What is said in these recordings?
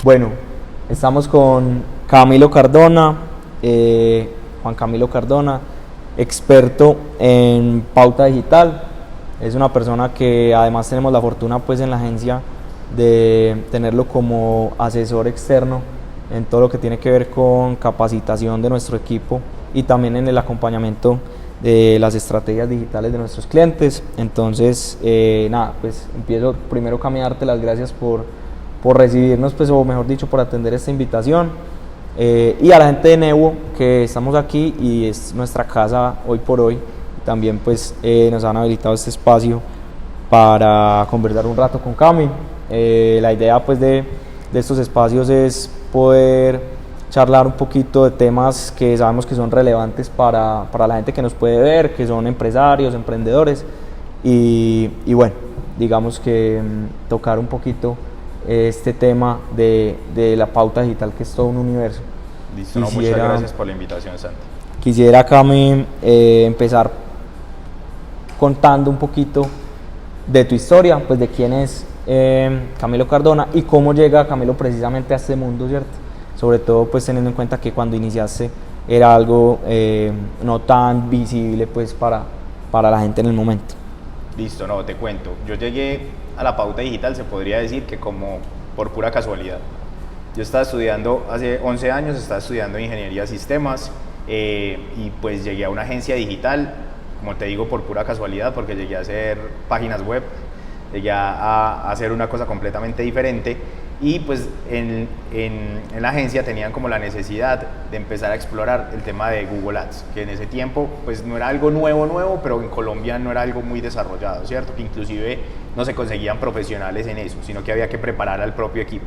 Bueno, estamos con Camilo Cardona, Juan Camilo Cardona, experto en pauta digital. Es una persona que además tenemos la fortuna pues en la agencia de tenerlo como asesor externo en todo lo que tiene que ver con capacitación de nuestro equipo y también en el acompañamiento de las estrategias digitales de nuestros clientes. Entonces, nada, pues empiezo primero, Cami, a darte las gracias por recibirnos, pues, o mejor dicho, por atender esta invitación. Y a la gente de Newo, que estamos aquí y es nuestra casa hoy por hoy. También pues nos han habilitado este espacio para conversar un rato con Cami. La idea pues de estos espacios es poder charlar un poquito de temas que sabemos que son relevantes para la gente que nos puede ver, que son empresarios, emprendedores y bueno, digamos que tocar un poquito este tema de la pauta digital, que es todo un universo. Listo, no, muchas gracias por la invitación, Santi. Quisiera, Cami, empezar contando un poquito de tu historia, pues de quién es Camilo Cardona y cómo llega Camilo precisamente a este mundo, ¿cierto? Sobre todo pues teniendo en cuenta que cuando iniciaste era algo no tan visible pues para la gente en el momento. Listo, no, te cuento. Yo llegué a la pauta digital, se podría decir que como por pura casualidad. Yo estaba estudiando, hace 11 años, estaba estudiando ingeniería de sistemas y pues llegué a una agencia digital, como te digo, por pura casualidad, porque llegué a hacer páginas web, llegué a hacer una cosa completamente diferente y pues en la agencia tenían como la necesidad de empezar a explorar el tema de Google Ads, que en ese tiempo pues no era algo nuevo, pero en Colombia no era algo muy desarrollado, ¿cierto? Que inclusive no se conseguían profesionales en eso, sino que había que preparar al propio equipo.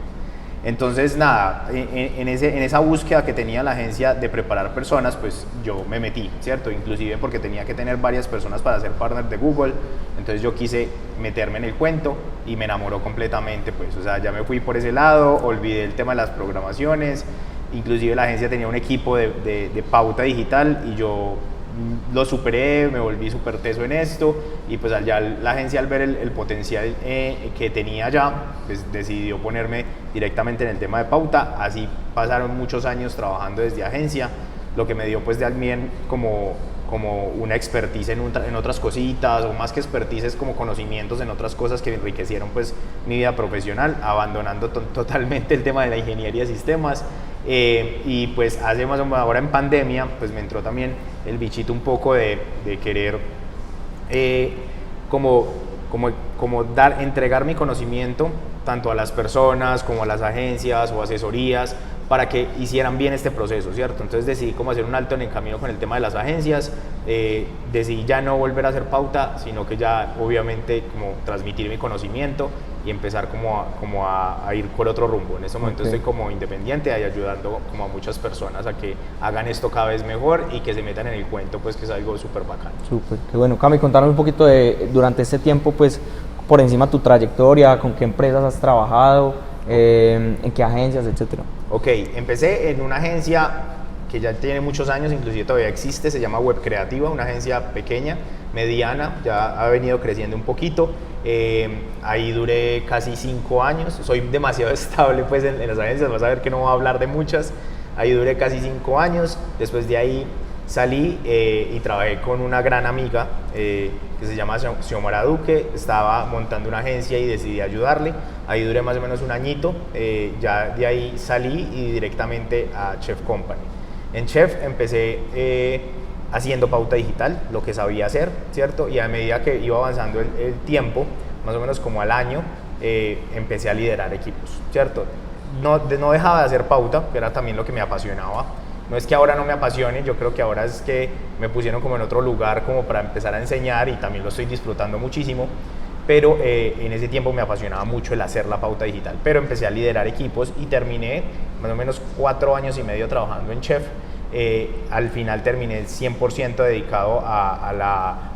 Entonces, nada, en esa búsqueda que tenía la agencia de preparar personas, pues yo me metí, ¿cierto? Inclusive porque tenía que tener varias personas para ser partner de Google, entonces yo quise meterme en el cuento y me enamoró completamente, pues, o sea, ya me fui por ese lado, olvidé el tema de las programaciones, inclusive la agencia tenía un equipo de pauta digital y yo lo superé, me volví súper teso en esto y pues allá la agencia, al ver el potencial que tenía ya, pues decidió ponerme directamente en el tema de pauta. Así pasaron muchos años trabajando desde agencia, lo que me dio pues también como una expertise en otras cositas, o más que expertise es como conocimientos en otras cosas que enriquecieron pues mi vida profesional, abandonando totalmente el tema de la ingeniería de sistemas. Y pues hace más o menos ahora en pandemia pues me entró también el bichito un poco de querer entregar mi conocimiento tanto a las personas como a las agencias o asesorías para que hicieran bien este proceso, ¿cierto? Entonces decidí como hacer un alto en el camino con el tema de las agencias, decidí ya no volver a hacer pauta, sino que ya obviamente como transmitir mi conocimiento y empezar como a ir por otro rumbo. En este momento estoy como independiente y ayudando como a muchas personas a que hagan esto cada vez mejor y que se metan en el cuento, pues que es algo súper bacano. Súper, qué bueno. Cami, contanos un poquito durante este tiempo, pues por encima tu trayectoria, con qué empresas has trabajado, en qué agencias, etcétera. Ok, empecé en una agencia que ya tiene muchos años, inclusive todavía existe, se llama Web Creativa, una agencia pequeña, mediana, ya ha venido creciendo un poquito. Ahí duré casi 5 años, soy demasiado estable pues en las agencias, vas a ver que no voy a hablar de muchas. Ahí duré casi 5 años, después de ahí salí y trabajé con una gran amiga que se llama Xiomara Duque, estaba montando una agencia y decidí ayudarle. Ahí duré más o menos un añito, ya de ahí salí y directamente a Chef Company. En Chef empecé haciendo pauta digital, lo que sabía hacer, ¿cierto? Y a medida que iba avanzando el tiempo, más o menos como al año, empecé a liderar equipos, ¿cierto? No dejaba de hacer pauta, que era también lo que me apasionaba. No es que ahora no me apasione, yo creo que ahora es que me pusieron como en otro lugar como para empezar a enseñar y también lo estoy disfrutando muchísimo, pero en ese tiempo me apasionaba mucho el hacer la pauta digital, pero empecé a liderar equipos y terminé más o menos 4 años y medio trabajando en Chef. Al final terminé 100% dedicado a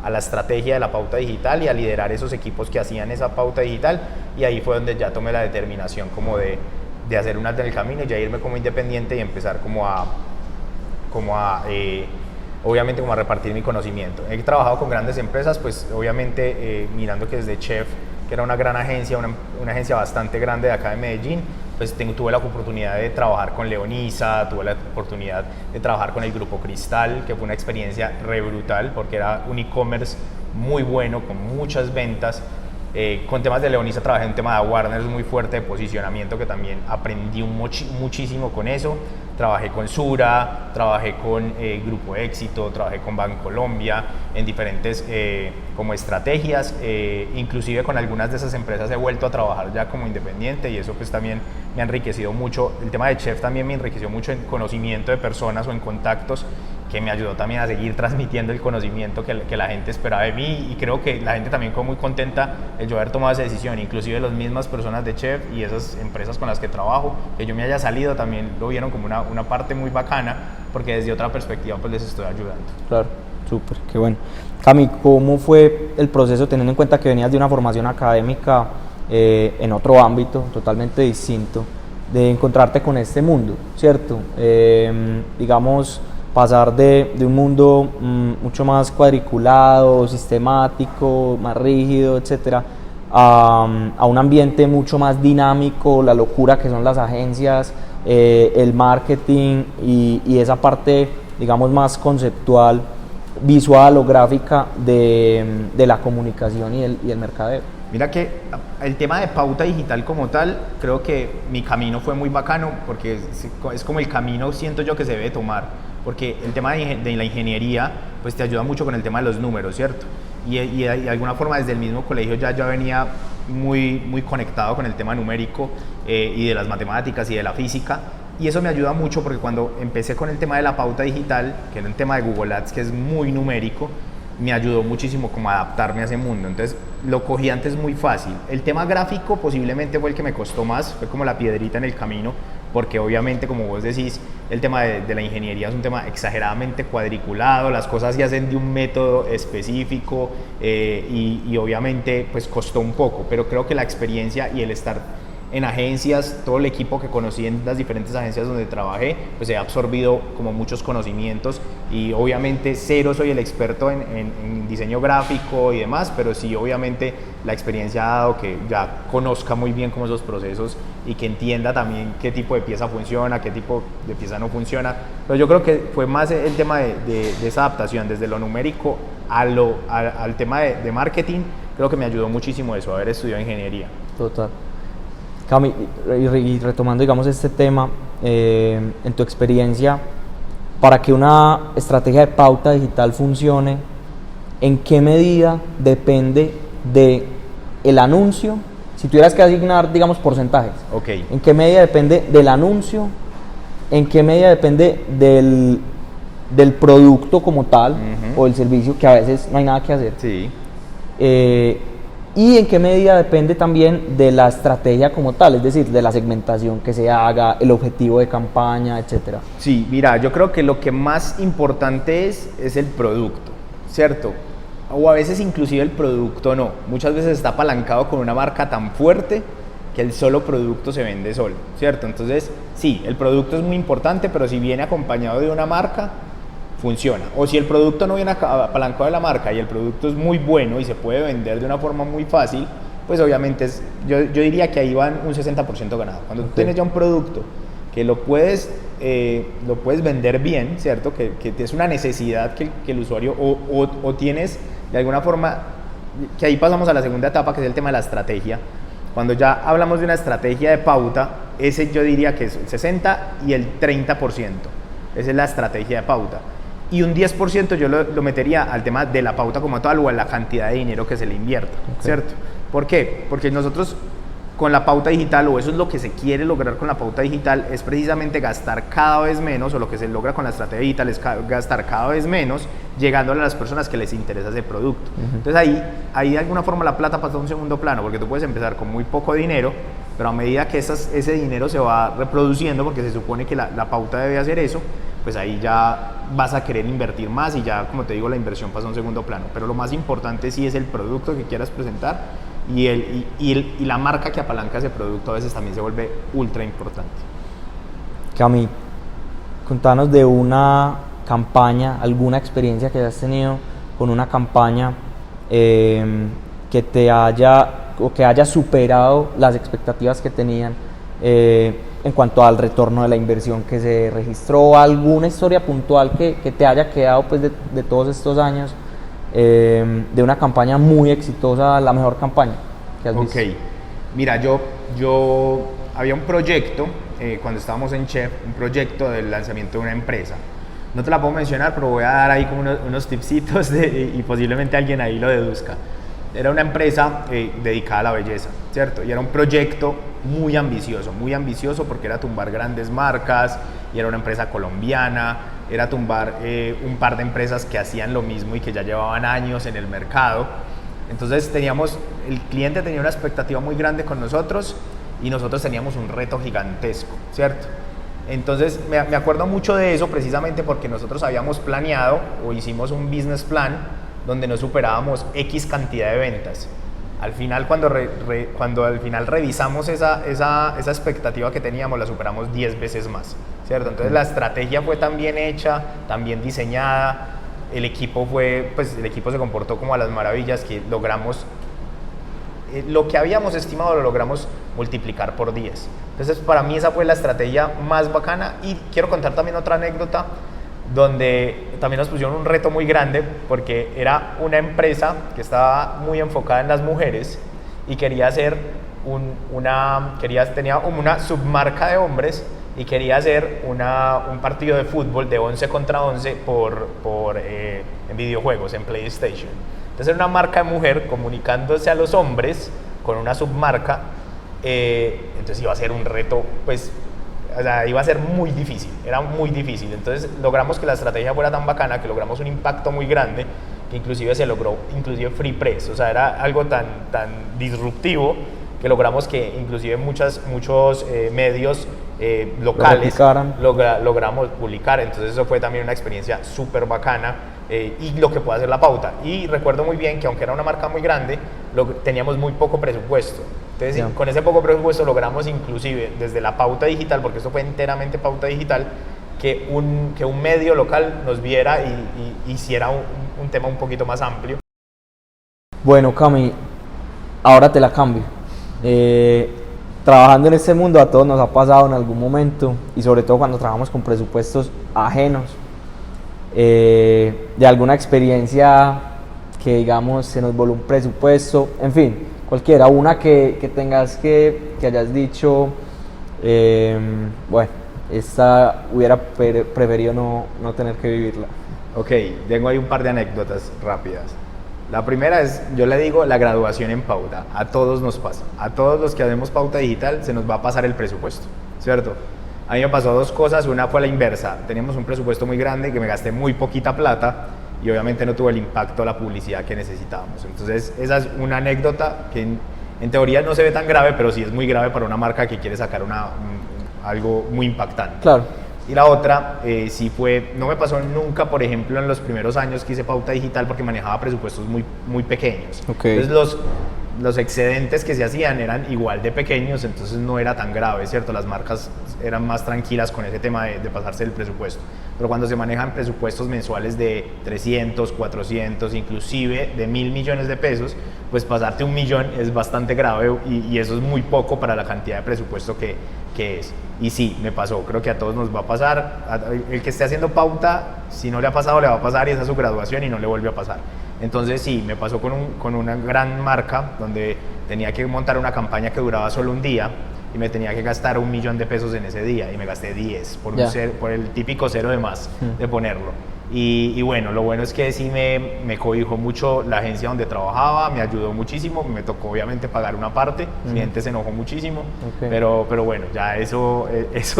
la estrategia de la pauta digital y a liderar esos equipos que hacían esa pauta digital, y ahí fue donde ya tomé la determinación como de hacer un alto en el camino y ya irme como independiente y empezar obviamente como a repartir mi conocimiento. He trabajado con grandes empresas, pues obviamente mirando que desde Chef, que era una gran agencia, una agencia bastante grande de acá de Medellín, pues tuve la oportunidad de trabajar con Leonisa, tuve la oportunidad de trabajar con el Grupo Cristal, que fue una experiencia re brutal porque era un e-commerce muy bueno, con muchas ventas. Con temas de Leonisa trabajé en un tema de awareness muy fuerte, de posicionamiento, que también aprendí muchísimo con eso. Trabajé con Sura, trabajé con Grupo Éxito, trabajé con Bancolombia en diferentes como estrategias, inclusive con algunas de esas empresas he vuelto a trabajar ya como independiente y eso pues también me ha enriquecido mucho. El tema de chef también me enriqueció mucho en conocimiento de personas o en contactos, que me ayudó también a seguir transmitiendo el conocimiento que la gente esperaba de mí, y creo que la gente también quedó muy contenta de yo haber tomado esa decisión, inclusive las mismas personas de Chef y esas empresas con las que trabajo, que yo me haya salido también lo vieron como una parte muy bacana, porque desde otra perspectiva pues les estoy ayudando. Claro, súper, qué bueno. Cami, ¿cómo fue el proceso teniendo en cuenta que venías de una formación académica en otro ámbito totalmente distinto, de encontrarte con este mundo, ¿cierto? Digamos, pasar de un mundo mucho más cuadriculado, sistemático, más rígido, etcétera, a un ambiente mucho más dinámico, la locura que son las agencias, el marketing y esa parte, digamos, más conceptual, visual o gráfica de la comunicación y el mercadeo. Mira que el tema de pauta digital como tal, creo que mi camino fue muy bacano, porque es como el camino, siento yo, que se debe tomar, porque el tema de la ingeniería pues te ayuda mucho con el tema de los números, ¿cierto? Y de alguna forma desde el mismo colegio ya yo venía muy conectado con el tema numérico y de las matemáticas y de la física, y eso me ayuda mucho porque cuando empecé con el tema de la pauta digital, que era un tema de Google Ads que es muy numérico, me ayudó muchísimo como a adaptarme a ese mundo. Entonces lo cogí antes muy fácil. El tema gráfico posiblemente fue el que me costó más, fue como la piedrita en el camino, porque obviamente, como vos decís, el tema de la ingeniería es un tema exageradamente cuadriculado, las cosas se hacen de un método específico y obviamente pues costó un poco, pero creo que la experiencia y el estar en agencias, todo el equipo que conocí en las diferentes agencias donde trabajé, pues he absorbido como muchos conocimientos, y obviamente cero soy el experto en diseño gráfico y demás, pero sí obviamente la experiencia ha dado que ya conozca muy bien como esos procesos y que entienda también qué tipo de pieza funciona, qué tipo de pieza no funciona. Pero yo creo que fue más el tema de esa adaptación desde lo numérico al tema de marketing. Creo que me ayudó muchísimo eso, haber estudiado ingeniería. Total. Cami, y retomando, digamos, este tema, en tu experiencia, para que una estrategia de pauta digital funcione, ¿en qué medida depende del anuncio? Si tuvieras que asignar, digamos, porcentajes, Okay. ¿en qué medida depende del anuncio? ¿En qué medida depende del producto como tal, o del servicio, que a veces no hay nada que hacer? Sí. ¿Y en qué medida depende también de la estrategia como tal, es decir, de la segmentación que se haga, el objetivo de campaña, etcétera? Sí, mira, yo creo que lo que más importante es el producto, ¿cierto? O a veces inclusive el producto no. Muchas veces está apalancado con una marca tan fuerte que el solo producto se vende solo, ¿cierto? Entonces, sí, el producto es muy importante, pero si viene acompañado de una marca, funciona. O si el producto no viene apalancado de la marca y el producto es muy bueno y se puede vender de una forma muy fácil, pues obviamente yo diría que ahí van un 60% ganado. Cuando tú tienes ya un producto que lo puedes vender bien, ¿cierto? Que es una necesidad que el usuario, o tienes de alguna forma, que ahí pasamos a la segunda etapa, que es el tema de la estrategia. Cuando ya hablamos de una estrategia de pauta, ese yo diría que es el 60 y el 30%. Esa es la estrategia de pauta. Y un 10% yo lo metería al tema de la pauta como tal, o a la cantidad de dinero que se le invierta, ¿cierto? ¿Por qué? Porque nosotros con la pauta digital, o eso es lo que se quiere lograr con la pauta digital, es precisamente gastar cada vez menos, o lo que se logra con la estrategia digital es gastar cada vez menos, llegando a las personas que les interesa ese producto. Entonces ahí de alguna forma la plata pasa a un segundo plano, porque tú puedes empezar con muy poco dinero, pero a medida que ese dinero se va reproduciendo, porque se supone que la pauta debe hacer eso, pues ahí ya vas a querer invertir más, y ya, como te digo, la inversión pasa a un segundo plano. Pero lo más importante sí es el producto que quieras presentar, y la marca que apalanca ese producto a veces también se vuelve ultra importante. Cami, contanos de una campaña, alguna experiencia que hayas tenido con una campaña que te haya, o que haya superado las expectativas que tenían en cuanto al retorno de la inversión que se registró, alguna historia puntual que te haya quedado pues de todos estos años, de una campaña muy exitosa, la mejor campaña que has visto. Ok, mira, yo había un proyecto, cuando estábamos en Chef, un proyecto del lanzamiento de una empresa. No te la puedo mencionar, pero voy a dar ahí como unos tipsitos y posiblemente alguien ahí lo deduzca. Era una empresa dedicada a la belleza, ¿cierto? Y era un proyecto muy ambicioso porque era tumbar grandes marcas y era una empresa colombiana, era tumbar un par de empresas que hacían lo mismo y que ya llevaban años en el mercado. Entonces el cliente tenía una expectativa muy grande con nosotros y nosotros teníamos un reto gigantesco, ¿cierto? Entonces me acuerdo mucho de eso precisamente porque nosotros habíamos planeado o hicimos un business plan donde no superábamos X cantidad de ventas. Al final, cuando al final revisamos esa expectativa que teníamos, la superamos 10 veces más, ¿cierto? Entonces la estrategia fue tan bien hecha, tan bien diseñada, el equipo se comportó como a las maravillas, que logramos lo que habíamos estimado lo logramos multiplicar por 10. Entonces para mí esa fue la estrategia más bacana. Y quiero contar también otra anécdota donde también nos pusieron un reto muy grande porque era una empresa que estaba muy enfocada en las mujeres y quería hacer tenía como una submarca de hombres y quería hacer un partido de fútbol de 11 contra 11 en videojuegos, en PlayStation. Entonces era una marca de mujer comunicándose a los hombres con una submarca, entonces iba a ser un reto, pues, o sea, iba a ser muy difícil, era muy difícil. Entonces logramos que la estrategia fuera tan bacana, que logramos un impacto muy grande, que inclusive se logró free press, o sea, era algo tan disruptivo que logramos que inclusive muchos medios locales logramos publicar. Entonces eso fue también una experiencia súper bacana, y lo que puede hacer la pauta. Y recuerdo muy bien que aunque era una marca muy grande, teníamos muy poco presupuesto. Entonces con ese poco presupuesto logramos inclusive desde la pauta digital, porque esto fue enteramente pauta digital, que un medio local nos viera y hiciera un tema un poquito más amplio. Bueno, Cami, ahora te la cambio. Trabajando en este mundo a todos nos ha pasado en algún momento, y sobre todo cuando trabajamos con presupuestos ajenos, de alguna experiencia que digamos se nos voló un presupuesto, en fin, cualquiera, una que tengas que hayas dicho, bueno, esta hubiera preferido no tener que vivirla. Ok, tengo ahí un par de anécdotas rápidas. La primera es, yo le digo, la graduación en pauta. A todos nos pasa. A todos los que hacemos pauta digital se nos va a pasar el presupuesto, ¿cierto? A mí me pasó dos cosas. Una fue la inversa. Teníamos un presupuesto muy grande que me gasté muy poquita plata y obviamente no tuvo el impacto de la publicidad que necesitábamos. Entonces, esa es una anécdota que en teoría no se ve tan grave, pero sí es muy grave para una marca que quiere sacar algo muy impactante. Claro. Y la otra, no me pasó nunca, por ejemplo, en los primeros años que hice pauta digital, porque manejaba presupuestos muy, muy pequeños. Okay. Entonces los excedentes que se hacían eran igual de pequeños, entonces no era tan grave, ¿cierto? Las marcas eran más tranquilas con ese tema de pasarse el presupuesto. Pero cuando se manejan presupuestos mensuales de 300, 400, inclusive de 1.000 millones de pesos, pues pasarte 1 millón es bastante grave, y eso es muy poco para la cantidad de presupuesto que es. Y sí, me pasó, creo que a todos nos va a pasar. El que esté haciendo pauta, si no le ha pasado, le va a pasar, y esa es su graduación y no le vuelve a pasar. Entonces sí, me pasó con una gran marca donde tenía que montar una campaña que duraba solo un día y me tenía que gastar 1 millón de pesos en ese día, y me gasté 10 por el típico cero de más de ponerlo. Y bueno, lo bueno es que sí me cobijó mucho la agencia donde trabajaba, me ayudó muchísimo, me tocó obviamente pagar una parte, el cliente se enojó muchísimo, pero bueno, ya eso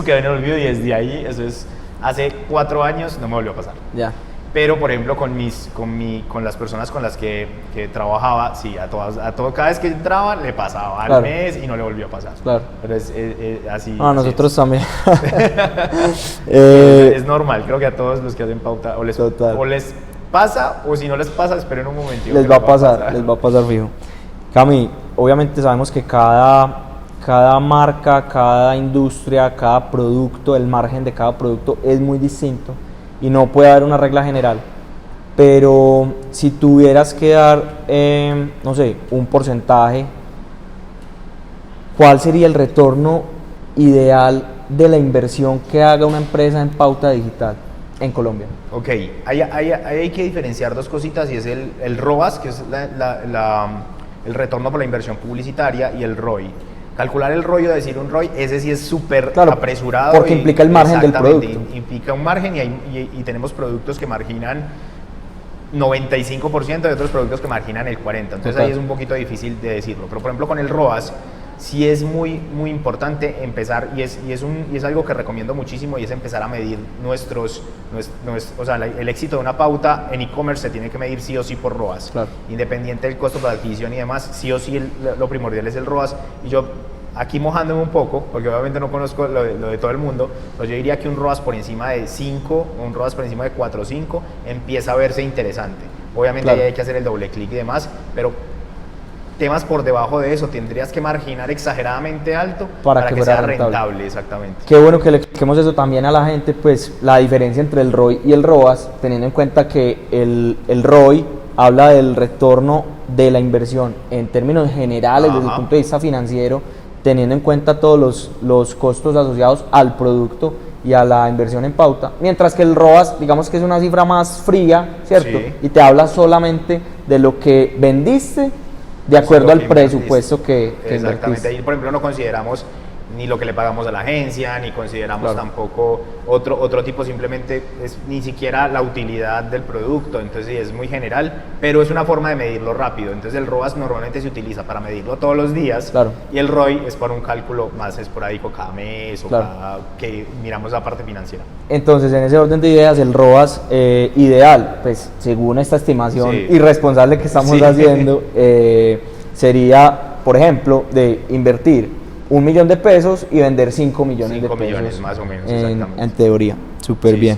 quedó en el olvido, y desde ahí, eso es hace 4 años, no me volvió a pasar. Ya. Pero por ejemplo con las personas con las que trabajaba, sí, cada vez que entraba le pasaba al mes y no le volvió a pasar. Claro. Pero es así. A nosotros también. Es normal, creo que a todos los que hacen pauta o les pasa, o si no les pasa, esperen un momentito. Les va a pasar fijo. Cami, obviamente sabemos que cada marca, cada industria, cada producto, el margen de cada producto es muy distinto y no puede haber una regla general. Pero si tuvieras que dar, no sé, un porcentaje, ¿cuál sería el retorno ideal de la inversión que haga una empresa en pauta digital en Colombia? Ok, ahí hay que diferenciar dos cositas, y es el ROAS, que es el retorno por la inversión publicitaria, y el ROI. Calcular el ROI o decir un ROI, ese sí es súper apresurado. Porque implica el margen del producto. Implica un margen, y tenemos productos que marginan 95% de otros productos que marginan el 40%. Entonces ahí es un poquito difícil de decirlo. Pero por ejemplo con el ROAS sí es muy importante empezar, y es algo que recomiendo muchísimo, y es empezar a medir o sea, el éxito de una pauta en e-commerce se tiene que medir sí o sí por ROAS. Claro. Independiente del costo de adquisición y demás, sí o sí lo primordial es el ROAS. Y yo aquí mojándome un poco, porque obviamente no conozco lo de todo el mundo, pues yo diría que un ROAS por encima de 5, o un ROAS por encima de 4 o 5 empieza a verse interesante. Obviamente claro, ahí hay que hacer el doble clic y demás, pero temas por debajo de eso tendrías que marginar exageradamente alto para que sea rentable. Exactamente. Qué bueno que le expliquemos eso también a la gente, pues la diferencia entre el ROI y el ROAS, teniendo en cuenta que el ROI habla del retorno de la inversión en términos generales. Ajá. Desde el punto de vista financiero, teniendo en cuenta todos los costos asociados al producto y a la inversión en pauta, mientras que el ROAS, digamos que es una cifra más fría, ¿cierto? Sí. Y te habla solamente de lo que vendiste de acuerdo al presupuesto que exactamente. Ahí, por ejemplo, no consideramos ni lo que le pagamos a la agencia, ni consideramos tampoco otro tipo, simplemente es ni siquiera la utilidad del producto. Entonces es muy general, pero es una forma de medirlo rápido. Entonces el ROAS normalmente se utiliza para medirlo todos los días, y el ROI es para un cálculo más esporádico cada mes o cada que miramos la parte financiera. Entonces, en ese orden de ideas, el ROAS ideal, pues según esta estimación irresponsable que estamos haciendo, sería, por ejemplo, de invertir 1 millón de pesos y vender 5 millones de pesos. 5 millones más o menos, en teoría, súper bien.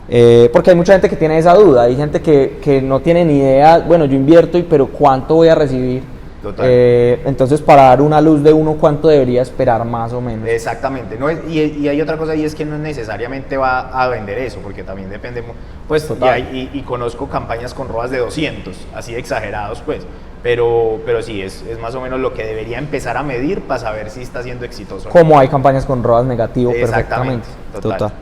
Sí. Porque hay mucha gente que tiene esa duda, hay gente que no tiene ni idea, bueno, yo invierto, pero ¿cuánto voy a recibir? Total. Entonces, para dar una luz de uno, ¿cuánto debería esperar más o menos? Exactamente, no es, y hay otra cosa, y es que no necesariamente va a vender eso, porque también depende, pues, y conozco campañas con ROAS de 200, así exagerados, pues. Pero sí, es más o menos lo que debería empezar a medir para saber si está siendo exitoso. Como hay campañas con ROAS negativo, perfectamente. Total.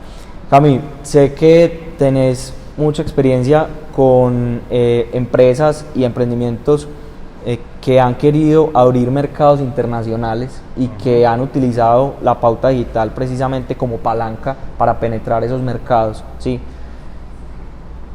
Cami, sé que tenés mucha experiencia con empresas y emprendimientos que han querido abrir mercados internacionales y que han utilizado la pauta digital precisamente como palanca para penetrar esos mercados, ¿sí?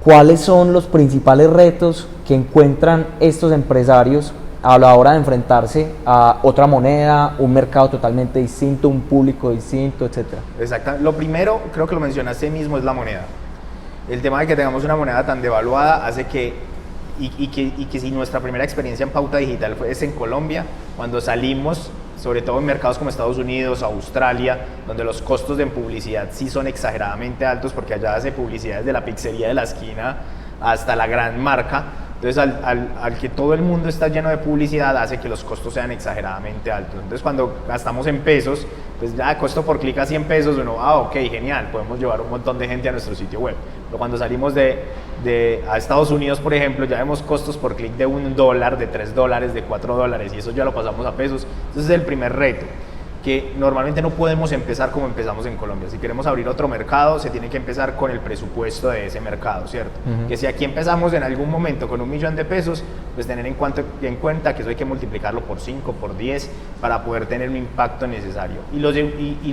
¿Cuáles son los principales retos que encuentran estos empresarios a la hora de enfrentarse a otra moneda, un mercado totalmente distinto, un público distinto, etcétera? Exacto. Lo primero, creo que lo mencionaste mismo, es la moneda. El tema de que tengamos una moneda tan devaluada hace que si nuestra primera experiencia en pauta digital es en Colombia, cuando salimos, sobre todo en mercados como Estados Unidos, Australia, donde los costos de publicidad sí son exageradamente altos, porque allá hace publicidad desde la pizzería de la esquina hasta la gran marca. Entonces, al que todo el mundo está lleno de publicidad, hace que los costos sean exageradamente altos. Entonces, cuando gastamos en pesos, pues ya costo por clic a 100 pesos, uno, ok, genial, podemos llevar un montón de gente a nuestro sitio web. Pero cuando salimos a Estados Unidos, por ejemplo, ya vemos costos por clic de $1, de $3, de $4, y eso ya lo pasamos a pesos. Entonces, es el primer reto, que normalmente no podemos empezar como empezamos en Colombia. Si queremos abrir otro mercado, se tiene que empezar con el presupuesto de ese mercado, ¿cierto? Que si aquí empezamos en algún momento con 1 millón de pesos, pues tener en cuenta que eso hay que multiplicarlo por 5, por 10, para poder tener un impacto necesario. Y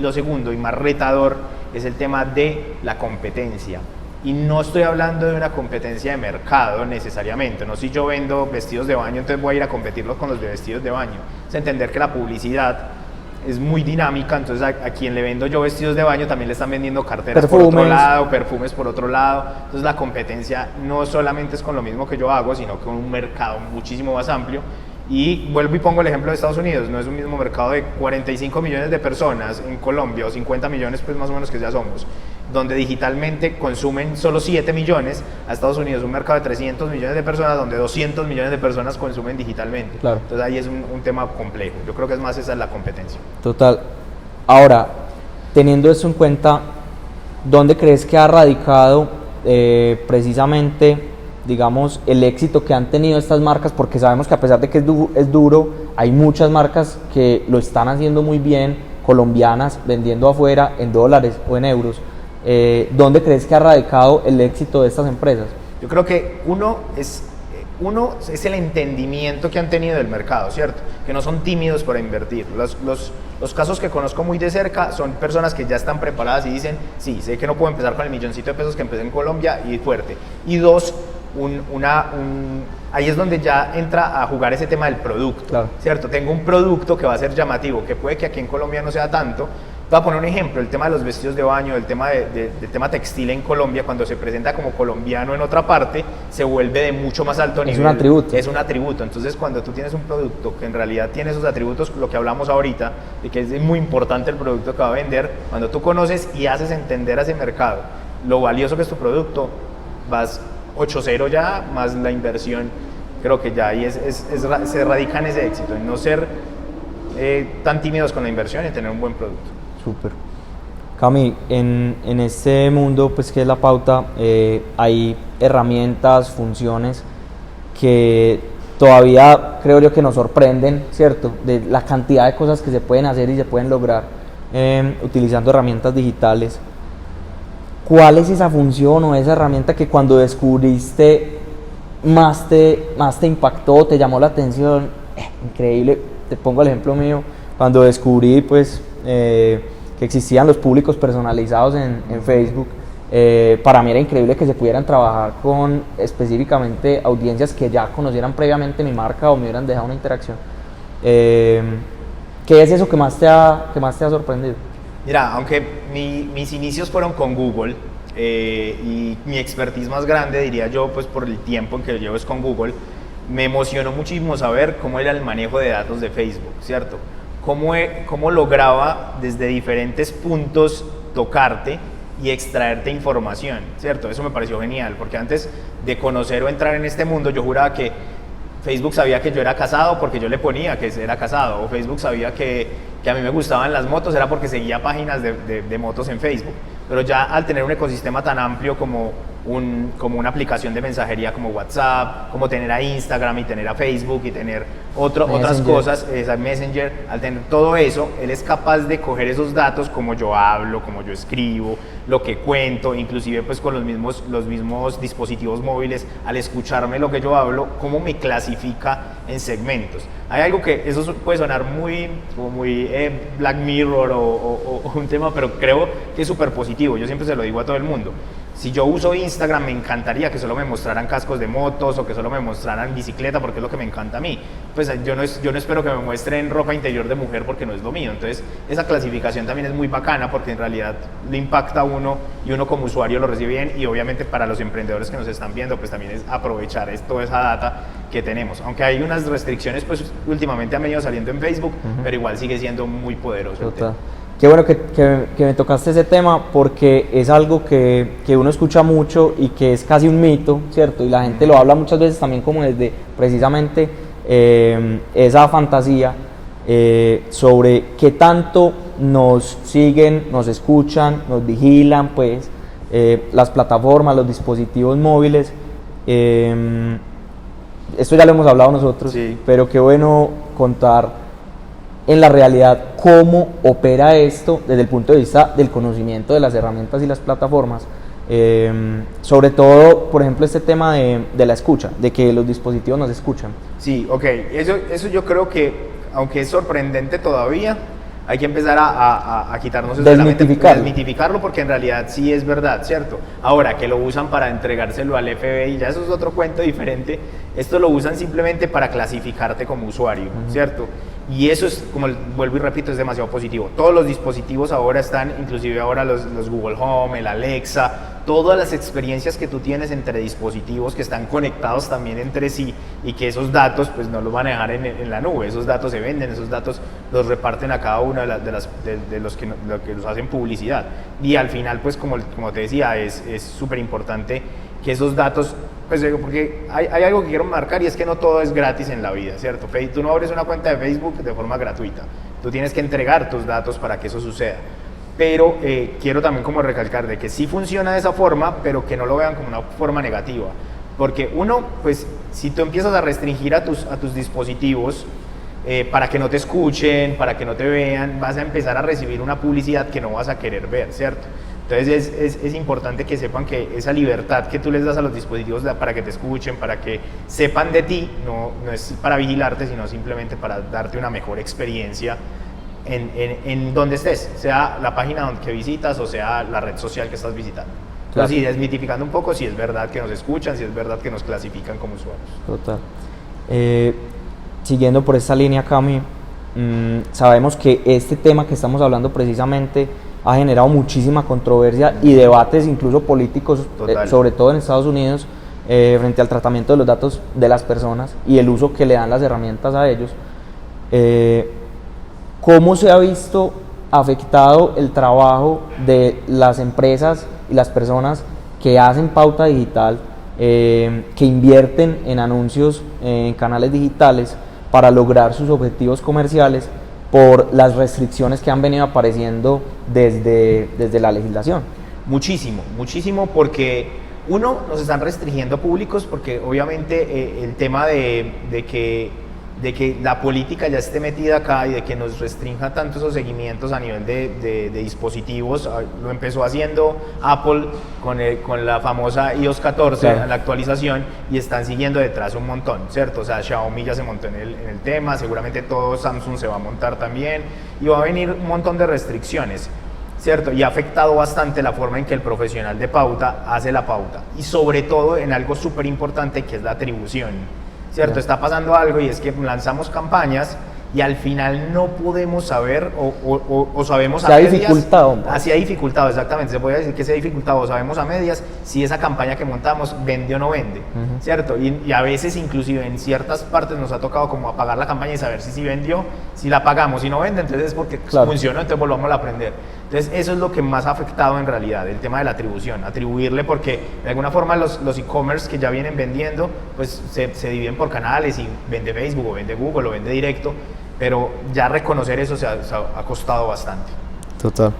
lo segundo, y más retador, es el tema de la competencia. Y no estoy hablando de una competencia de mercado necesariamente, no si yo vendo vestidos de baño, entonces voy a ir a competirlos con los de vestidos de baño. Es entender que la publicidad es muy dinámica, entonces a quien le vendo yo vestidos de baño también le están vendiendo carteras por otro lado, perfumes por otro lado. Entonces la competencia no solamente es con lo mismo que yo hago, sino con un mercado muchísimo más amplio. Y vuelvo y pongo el ejemplo de Estados Unidos, no es un mismo mercado de 45 millones de personas en Colombia, o 50 millones pues más o menos que ya somos, donde digitalmente consumen solo 7 millones, a Estados Unidos un mercado de 300 millones de personas, donde 200 millones de personas consumen digitalmente. Claro. Entonces ahí es un tema complejo, yo creo que es más esa es la competencia. Total. Ahora, teniendo eso en cuenta, ¿dónde crees que ha radicado precisamente, digamos, el éxito que han tenido estas marcas? Porque sabemos que a pesar de que es duro, hay muchas marcas que lo están haciendo muy bien colombianas vendiendo afuera en dólares o en euros, ¿dónde crees que ha radicado el éxito de estas empresas? Yo creo que uno es el entendimiento que han tenido del mercado, ¿cierto? Que no son tímidos para invertir. Los casos que conozco muy de cerca son personas que ya están preparadas y dicen, sí, sé que no puedo empezar con el milloncito de pesos que empecé en Colombia y fuerte. Y dos, ahí es donde ya entra a jugar ese tema del producto, claro, ¿cierto? Tengo un producto que va a ser llamativo, que puede que aquí en Colombia no sea tanto. Te voy a poner un ejemplo, el tema de los vestidos de baño, el tema del tema textil en Colombia, cuando se presenta como colombiano en otra parte, se vuelve de mucho más alto nivel. Es un atributo. Es un atributo. Entonces, cuando tú tienes un producto que en realidad tiene esos atributos, lo que hablamos ahorita, de que es muy importante el producto que va a vender, cuando tú conoces y haces entender a ese mercado lo valioso que es tu producto, vas 8-0 ya, más la inversión, creo que ya ahí se radica en ese éxito, en no ser tan tímidos con la inversión y tener un buen producto. Súper. Cami, en este mundo pues que es la pauta, hay herramientas, funciones que todavía creo yo que nos sorprenden, ¿cierto? De la cantidad de cosas que se pueden hacer y se pueden lograr utilizando herramientas digitales. ¿Cuál es esa función o esa herramienta que cuando descubriste más te impactó, te llamó la atención? Increíble. Te pongo el ejemplo mío, cuando descubrí pues que existían los públicos personalizados en Facebook. Para mí era increíble que se pudieran trabajar con específicamente audiencias que ya conocieran previamente mi marca o me hubieran dejado una interacción. ¿Qué es eso que más te ha sorprendido? Mira, aunque mis inicios fueron con Google y mi expertise más grande, diría yo, pues por el tiempo en que lo llevo es con Google, me emocionó muchísimo saber cómo era el manejo de datos de Facebook, ¿cierto? Cómo lograba desde diferentes puntos tocarte y extraerte información, ¿cierto? Eso me pareció genial, porque antes de conocer o entrar en este mundo, yo juraba que Facebook sabía que yo era casado porque yo le ponía que era casado, o Facebook sabía que a mí me gustaban las motos, era porque seguía páginas de motos en Facebook. Pero ya al tener un ecosistema tan amplio como una aplicación de mensajería como WhatsApp, como tener a Instagram y tener a Facebook y tener otras cosas, esa Messenger, al tener todo eso, él es capaz de coger esos datos, como yo hablo, como yo escribo, lo que cuento, inclusive pues con los mismos dispositivos móviles, al escucharme lo que yo hablo, cómo me clasifica en segmentos. Hay algo que eso puede sonar muy Black Mirror o un tema, pero creo que es súper positivo. Yo siempre se lo digo a todo el mundo. Si yo uso Instagram, me encantaría que solo me mostraran cascos de motos o que solo me mostraran bicicleta, porque es lo que me encanta a mí. Pues yo no espero que me muestren ropa interior de mujer porque no es lo mío. Entonces, esa clasificación también es muy bacana porque en realidad le impacta a uno y uno como usuario lo recibe bien. Y obviamente para los emprendedores que nos están viendo, pues también es aprovechar toda esa data que tenemos. Aunque hay unas restricciones, pues últimamente han venido saliendo en Facebook, pero igual sigue siendo muy poderoso. Total. Qué bueno que me tocaste ese tema, porque es algo que uno escucha mucho y que es casi un mito, ¿cierto? Y la gente lo habla muchas veces también como desde precisamente esa fantasía sobre qué tanto nos siguen, nos escuchan, nos vigilan, pues, las plataformas, los dispositivos móviles. Esto ya lo hemos hablado nosotros, sí. Pero qué bueno contar en la realidad cómo opera esto desde el punto de vista del conocimiento de las herramientas y las plataformas, sobre todo, por ejemplo, este tema de la escucha, de que los dispositivos nos escuchan. Sí, ok, eso yo creo que, aunque es sorprendente todavía, hay que empezar a quitarnos eso de la mente, desmitificarlo, porque en realidad sí es verdad, ¿cierto? Ahora, que lo usan para entregárselo al FBI, ya eso es otro cuento diferente. Esto lo usan simplemente para clasificarte como usuario, ¿cierto? Y eso es, como vuelvo y repito, es demasiado positivo. Todos los dispositivos ahora están, inclusive ahora los Google Home, el Alexa, todas las experiencias que tú tienes entre dispositivos que están conectados también entre sí, y que esos datos pues no los van a dejar en la nube. Esos datos se venden, esos datos los reparten a cada uno de los que los hacen publicidad. Y al final, pues como te decía, es súper importante que esos datos, pues porque hay algo que quiero marcar, y es que no todo es gratis en la vida, ¿cierto? Tú no abres una cuenta de Facebook de forma gratuita, tú tienes que entregar tus datos para que eso suceda. Pero quiero también como recalcar de que sí funciona de esa forma, pero que no lo vean como una forma negativa, porque uno, pues si tú empiezas a restringir a tus dispositivos para que no te escuchen, para que no te vean, vas a empezar a recibir una publicidad que no vas a querer ver, ¿cierto? Entonces es importante que sepan que esa libertad que tú les das a los dispositivos para que te escuchen, para que sepan de ti, no es para vigilarte, sino simplemente para darte una mejor experiencia en donde estés, sea la página que visitas o sea la red social que estás visitando. Claro. Entonces, sí, desmitificando un poco si es verdad que nos escuchan, si es verdad que nos clasifican como usuarios. Total. Siguiendo por esta línea, Cami, sabemos que este tema que estamos hablando precisamente ha generado muchísima controversia y debates incluso políticos, sobre todo en Estados Unidos, frente al tratamiento de los datos de las personas y el uso que le dan las herramientas a ellos. ¿Cómo se ha visto afectado el trabajo de las empresas y las personas que hacen pauta digital, que invierten en anuncios en canales digitales para lograr sus objetivos comerciales, por las restricciones que han venido apareciendo desde la legislación? Muchísimo, porque uno, nos están restringiendo públicos, porque obviamente el tema de que la política ya esté metida acá y de que nos restrinja tanto esos seguimientos a nivel de dispositivos, lo empezó haciendo Apple con la famosa iOS 14, claro, la actualización, y están siguiendo detrás un montón, ¿cierto? O sea, Xiaomi ya se montó en el tema, seguramente todo Samsung se va a montar también, y va a venir un montón de restricciones, ¿cierto? Y ha afectado bastante la forma en que el profesional de pauta hace la pauta, y sobre todo en algo súper importante que es la atribución, ¿cierto? Está pasando algo, y es que lanzamos campañas y al final no podemos saber o sabemos a medias. Se ha dificultado, exactamente, se puede decir que se ha dificultado, o sabemos a medias si esa campaña que montamos vende o no vende, ¿cierto? Y a veces inclusive en ciertas partes nos ha tocado como apagar la campaña y saber si vendió, si la pagamos, si no vende, entonces es porque funcionó, entonces volvamos a aprender. Entonces eso es lo que más ha afectado en realidad, el tema de la atribución, atribuirle, porque de alguna forma los e-commerce que ya vienen vendiendo, pues se dividen por canales y vende Facebook o vende Google o vende directo, pero ya reconocer eso se ha costado bastante. Total.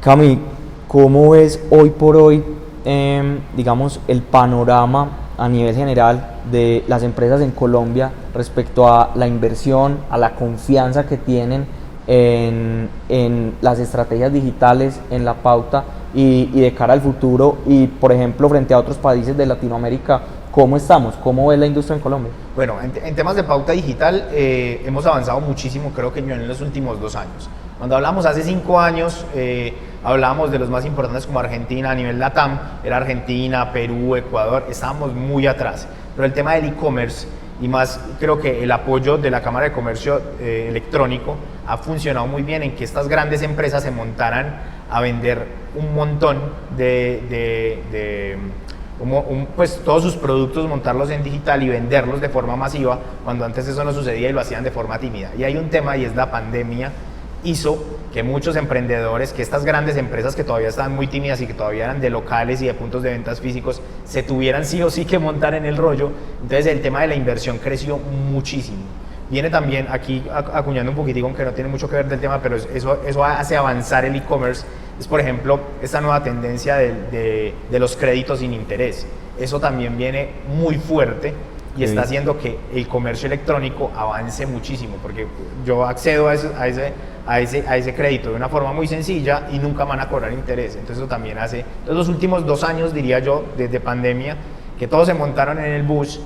Cami, ¿cómo ves hoy por hoy, digamos, el panorama a nivel general de las empresas en Colombia respecto a la inversión, a la confianza que tienen en las estrategias digitales, en la pauta y de cara al futuro, y por ejemplo frente a otros países de Latinoamérica? ¿Cómo estamos? ¿Cómo ves la industria en Colombia? Bueno, en temas de pauta digital hemos avanzado muchísimo, creo que en los últimos 2 años. Cuando hablamos hace 5 años, hablábamos de los más importantes como Argentina, a nivel LATAM, era Argentina, Perú, Ecuador, estábamos muy atrás. Pero el tema del e-commerce, y más creo que el apoyo de la Cámara de Comercio Electrónico ha funcionado muy bien en que estas grandes empresas se montaran a vender un montón pues todos sus productos, montarlos en digital y venderlos de forma masiva, cuando antes eso no sucedía y lo hacían de forma tímida. Y hay un tema, y es la pandemia hizo que muchos emprendedores, que estas grandes empresas que todavía estaban muy tímidas y que todavía eran de locales y de puntos de ventas físicos, se tuvieran sí o sí que montar en el rollo. Entonces el tema de la inversión creció muchísimo. Viene también aquí acuñando un poquitico, aunque no tiene mucho que ver del tema, pero eso hace avanzar el e-commerce. Es, por ejemplo, esta nueva tendencia de los créditos sin interés. Eso también viene muy fuerte y está haciendo que el comercio electrónico avance muchísimo, porque yo accedo a ese crédito de una forma muy sencilla y nunca van a cobrar interés. Entonces eso también hace, entonces los últimos 2 años, diría yo, desde pandemia, que todos se montaron en el bus,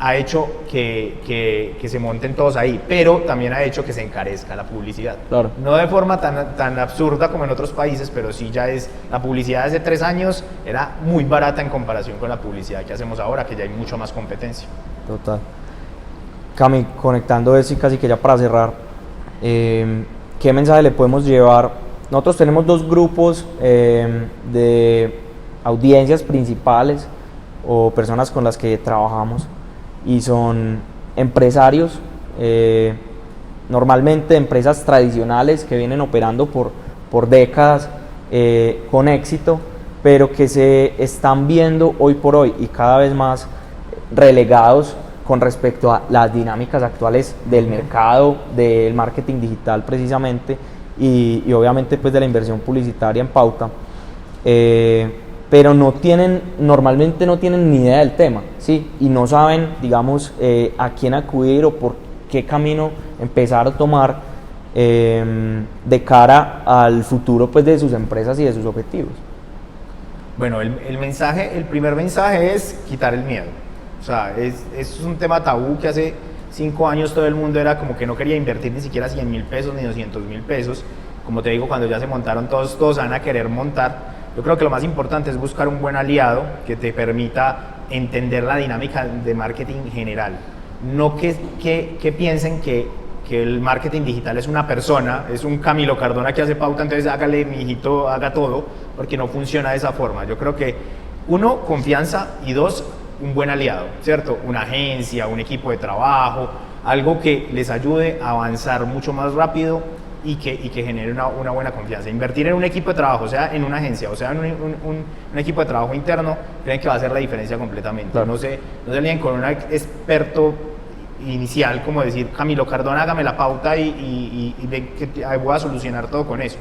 ha hecho que se monten todos ahí, pero también ha hecho que se encarezca la publicidad. Claro. No de forma tan absurda como en otros países, pero sí ya es, la publicidad de hace 3 años era muy barata en comparación con la publicidad que hacemos ahora, que ya hay mucho más competencia. Total. Cami, conectando eso y casi que ya para cerrar, ¿qué mensaje le podemos llevar? Nosotros tenemos 2 grupos de audiencias principales o personas con las que trabajamos, y son empresarios, normalmente empresas tradicionales que vienen operando por décadas con éxito, pero que se están viendo hoy por hoy y cada vez más relegados con respecto a las dinámicas actuales del mercado, del marketing digital precisamente, y obviamente pues de la inversión publicitaria en pauta, pero normalmente no tienen ni idea del tema, ¿sí? Y no saben, digamos, a quién acudir o por qué camino empezar a tomar de cara al futuro pues, de sus empresas y de sus objetivos. Bueno, el primer mensaje es quitar el miedo. O sea, es un tema tabú que hace 5 años todo el mundo era como que no quería invertir ni siquiera 100.000 pesos ni 200.000 pesos. Como te digo, cuando ya se montaron todos van a querer montar. Yo creo que lo más importante es buscar un buen aliado que te permita entender la dinámica de marketing general. No que piensen que el marketing digital es una persona, es un Camilo Cardona que hace pauta, entonces hágale, mi hijito, haga todo, porque no funciona de esa forma. Yo creo que, 1, confianza, y 2, un buen aliado, ¿cierto? Una agencia, un equipo de trabajo, algo que les ayude a avanzar mucho más rápido y que genere una buena confianza. Invertir en un equipo de trabajo, sea en una agencia o sea en un equipo de trabajo interno, creen que va a hacer la diferencia completamente. Claro. No se líen con un experto inicial como decir, Camilo Cardona, hágame la pauta y voy a solucionar todo con eso.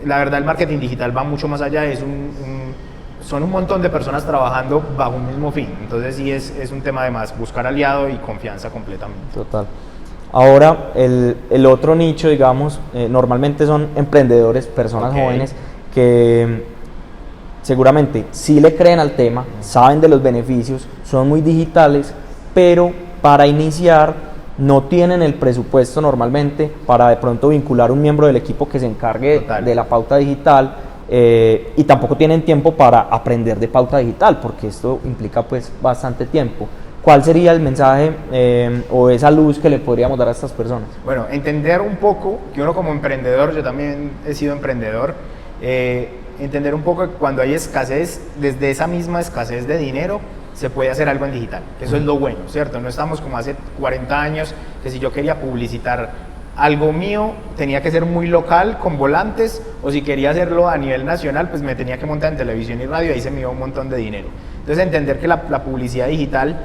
La verdad, el marketing digital va mucho más allá, son un montón de personas trabajando bajo un mismo fin. Entonces sí es un tema de más, buscar aliado y confianza completamente. Total. Ahora, el otro nicho, digamos, normalmente son emprendedores, personas jóvenes que seguramente sí le creen al tema, saben de los beneficios, son muy digitales, pero para iniciar no tienen el presupuesto normalmente para de pronto vincular un miembro del equipo que se encargue de la pauta digital, y tampoco tienen tiempo para aprender de pauta digital, porque esto implica pues bastante tiempo. ¿Cuál sería el mensaje o esa luz que le podríamos dar a estas personas? Bueno, entender un poco que uno como emprendedor, yo también he sido emprendedor, entender un poco que cuando hay escasez, desde esa misma escasez de dinero, se puede hacer algo en digital. Eso es lo bueno, ¿cierto? No estamos como hace 40 años, que si yo quería publicitar algo mío, tenía que ser muy local, con volantes, o si quería hacerlo a nivel nacional, pues me tenía que montar en televisión y radio, y ahí se me iba un montón de dinero. Entonces, entender que la publicidad digital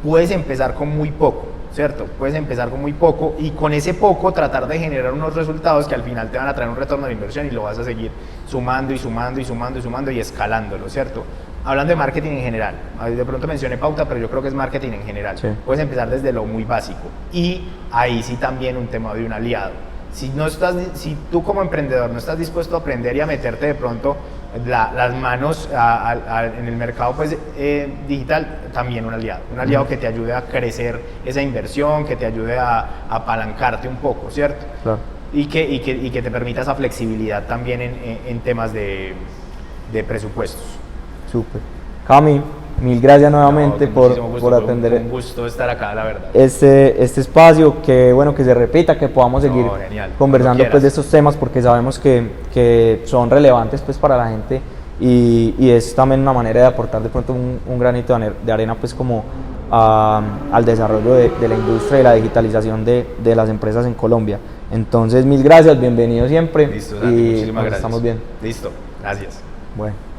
puedes empezar con muy poco, ¿cierto? Puedes empezar con muy poco y con ese poco tratar de generar unos resultados que al final te van a traer un retorno de inversión y lo vas a seguir sumando y sumando y sumando y sumando y escalándolo, ¿cierto? Hablando de marketing en general, de pronto mencioné pauta, pero yo creo que es marketing en general. Sí. Puedes empezar desde lo muy básico y ahí sí también un tema de un aliado. Si tú como emprendedor no estás dispuesto a aprender y a meterte de pronto las manos en el mercado pues, digital, también un aliado que te ayude a crecer esa inversión, que te ayude a apalancarte un poco, ¿cierto? Claro. Y que te permita esa flexibilidad también en temas de presupuestos. Súper. Cami, mil gracias nuevamente por atender. Un gusto estar acá, la verdad. Este espacio, que bueno, que se repita, que podamos seguir conversando pues, de estos temas, porque sabemos que son relevantes pues, para la gente y es también una manera de aportar de pronto un granito de arena pues, como al desarrollo de la industria y la digitalización de las empresas en Colombia. Entonces, mil gracias, bienvenido siempre. Listo, Santi, muchísimas gracias. Estamos bien. Listo, gracias. Bueno.